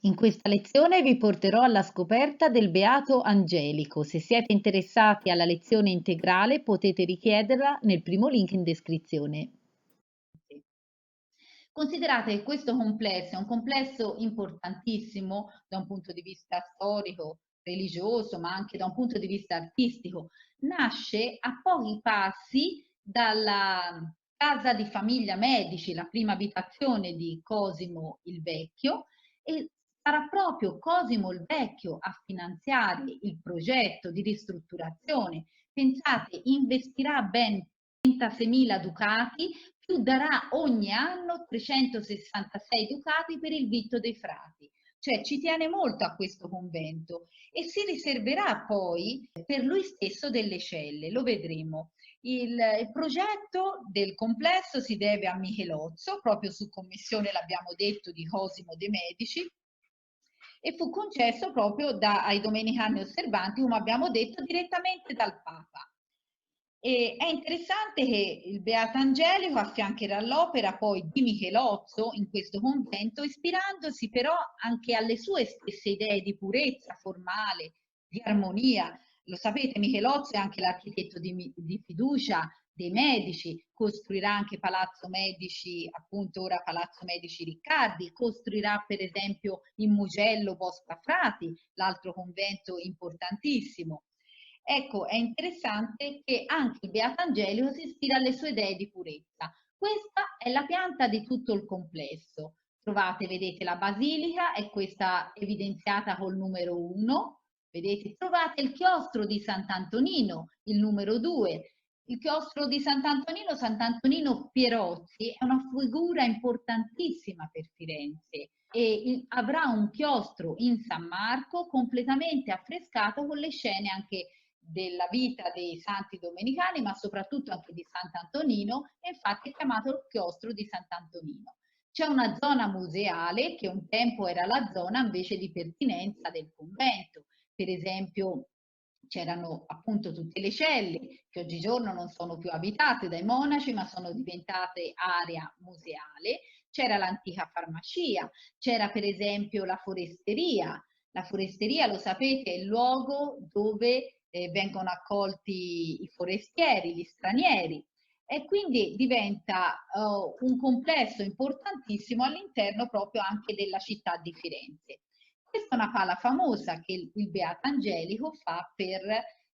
In questa lezione vi porterò alla scoperta del Beato Angelico. Se siete interessati alla lezione integrale potete richiederla nel primo link in descrizione. Considerate che questo complesso è un complesso importantissimo da un punto di vista storico, religioso, ma anche da un punto di vista artistico. Nasce a pochi passi dalla casa di famiglia Medici, la prima abitazione di Cosimo il Vecchio, e sarà proprio Cosimo il Vecchio a finanziare il progetto di ristrutturazione. Pensate, investirà ben 36.000 ducati, più darà ogni anno 366 ducati per il vitto dei frati. Cioè ci tiene molto a questo convento e si riserverà poi per lui stesso delle celle, lo vedremo. Il progetto del complesso si deve a Michelozzo, proprio su commissione, l'abbiamo detto, di Cosimo de' Medici, e fu concesso proprio ai domenicani osservanti, come abbiamo detto, direttamente dal Papa. E è interessante che il Beato Angelico affiancherà l'opera poi di Michelozzo in questo convento, ispirandosi però anche alle sue stesse idee di purezza formale, di armonia. Lo sapete, Michelozzo è anche l'architetto di fiducia dei Medici, costruirà anche Palazzo Medici, appunto ora Palazzo Medici Riccardi, costruirà per esempio in Mugello Bosca Frati, l'altro convento importantissimo. Ecco, è interessante che anche il Beato Angelico si ispira alle sue idee di purezza. Questa è la pianta di tutto il complesso. Trovate, vedete, la basilica, è questa evidenziata col numero 1. Vedete, trovate il chiostro di Sant'Antonino, il numero 2. Il chiostro di Sant'Antonino Pierozzi, è una figura importantissima per Firenze e avrà un chiostro in San Marco completamente affrescato con le scene anche della vita dei santi domenicani, ma soprattutto anche di Sant'Antonino, e infatti è chiamato il chiostro di Sant'Antonino. C'è una zona museale che un tempo era la zona invece di pertinenza del convento. Per esempio c'erano appunto tutte le celle che oggigiorno non sono più abitate dai monaci, ma sono diventate area museale. C'era l'antica farmacia, c'era per esempio la foresteria. La foresteria, lo sapete, è il luogo dove vengono accolti i forestieri, gli stranieri, e quindi diventa un complesso importantissimo all'interno proprio anche della città di Firenze. Questa è una pala famosa che il Beato Angelico fa per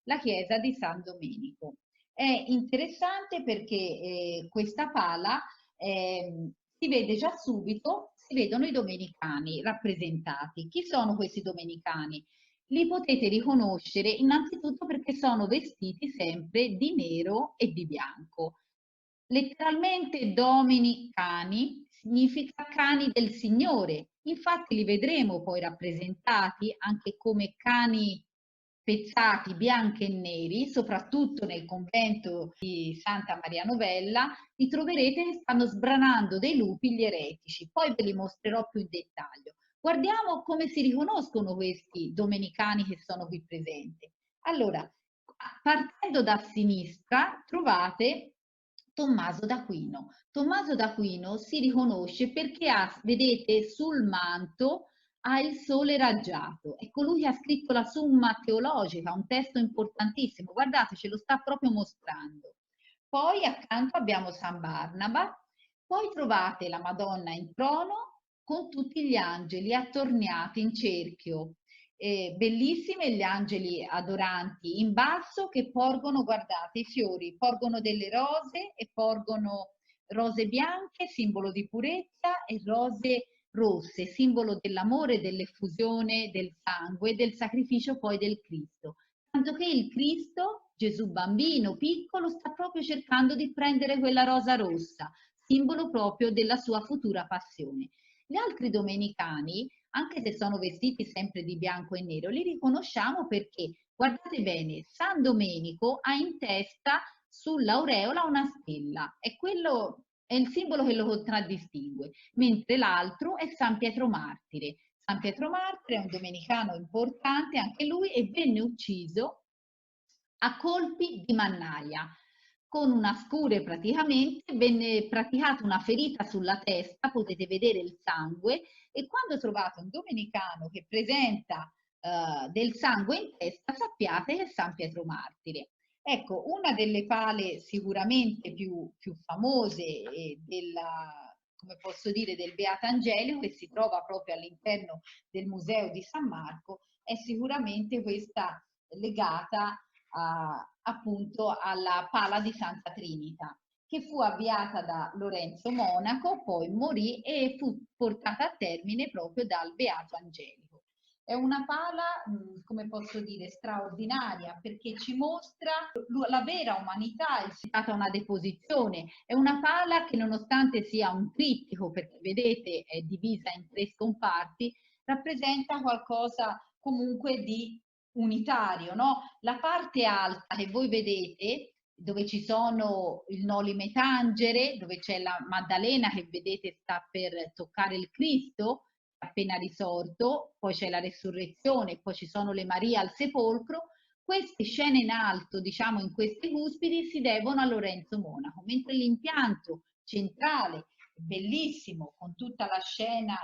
la chiesa di San Domenico. È interessante perché questa pala si vede già subito, si vedono i domenicani rappresentati. Chi sono questi domenicani? Li potete riconoscere innanzitutto perché sono vestiti sempre di nero e di bianco. Letteralmente domini cani significa cani del Signore. Infatti li vedremo poi rappresentati anche come cani pezzati bianchi e neri, soprattutto nel convento di Santa Maria Novella, li troverete che stanno sbranando dei lupi gli eretici. Poi ve li mostrerò più in dettaglio. Guardiamo come si riconoscono questi domenicani che sono qui presenti. Allora, partendo da sinistra trovate Tommaso d'Aquino. Tommaso d'Aquino si riconosce perché ha, vedete, sul manto ha il sole raggiato. È colui che ha scritto la Summa Teologica, un testo importantissimo. Guardate, ce lo sta proprio mostrando. Poi accanto abbiamo San Barnaba, poi trovate la Madonna in trono con tutti gli angeli attorniati in cerchio. Bellissime gli angeli adoranti in basso che porgono, guardate, i fiori, porgono delle rose e porgono rose bianche, simbolo di purezza, e rose rosse, simbolo dell'amore, dell'effusione del sangue, del sacrificio poi del Cristo. Tanto che il Cristo, Gesù bambino piccolo, sta proprio cercando di prendere quella rosa rossa, simbolo proprio della sua futura passione. Gli altri domenicani, anche se sono vestiti sempre di bianco e nero, li riconosciamo perché, guardate bene, San Domenico ha in testa sull'aureola una stella, e quello è il simbolo che lo contraddistingue, mentre l'altro è San Pietro Martire. San Pietro Martire è un domenicano importante, anche lui, e venne ucciso a colpi di mannaia. Con una scure praticamente venne praticata una ferita sulla testa, potete vedere il sangue, e quando trovate un domenicano che presenta del sangue in testa, sappiate che è San Pietro Martire. Ecco, una delle pale sicuramente più famose come posso dire, del Beato Angelico, che si trova proprio all'interno del Museo di San Marco, è sicuramente questa legata appunto alla pala di Santa Trinita, che fu avviata da Lorenzo Monaco, poi morì e fu portata a termine proprio dal Beato Angelico. È una pala, come posso dire, straordinaria, perché ci mostra la vera umanità, è stata una deposizione. È una pala che, nonostante sia un trittico, perché vedete è divisa in 3 scomparti, rappresenta qualcosa comunque di unitario, no? La parte alta che voi vedete, dove ci sono il Noli Tangere, dove c'è la Maddalena che vedete sta per toccare il Cristo appena risorto, poi c'è la resurrezione, poi ci sono le Marie al sepolcro. Queste scene in alto, diciamo in queste cuspidi, si devono a Lorenzo Monaco, mentre l'impianto centrale, bellissimo, con tutta la scena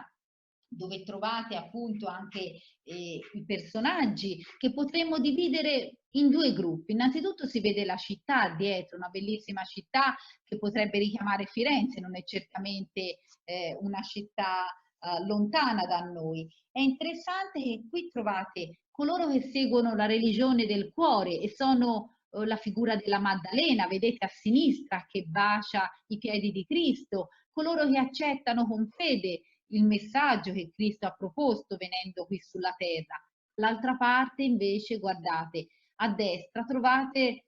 dove trovate appunto anche i personaggi, che potremmo dividere in 2 gruppi. Innanzitutto si vede la città dietro, una bellissima città che potrebbe richiamare Firenze, non è certamente una città lontana da noi. È interessante che qui trovate coloro che seguono la religione del cuore e sono la figura della Maddalena, vedete a sinistra che bacia i piedi di Cristo, coloro che accettano con fede il messaggio che Cristo ha proposto venendo qui sulla terra. L'altra parte invece, guardate, a destra trovate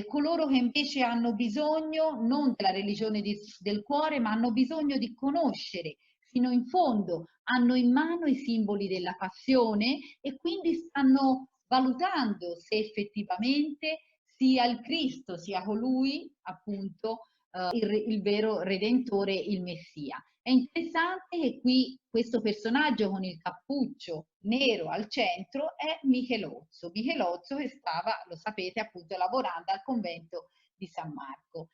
coloro che invece hanno bisogno non della religione del cuore, ma hanno bisogno di conoscere fino in fondo, hanno in mano i simboli della passione e quindi stanno valutando se effettivamente sia il Cristo, sia colui appunto il vero Redentore, il Messia. È interessante che qui questo personaggio con il cappuccio nero al centro è Michelozzo. Michelozzo che stava, lo sapete, appunto lavorando al convento di San Marco.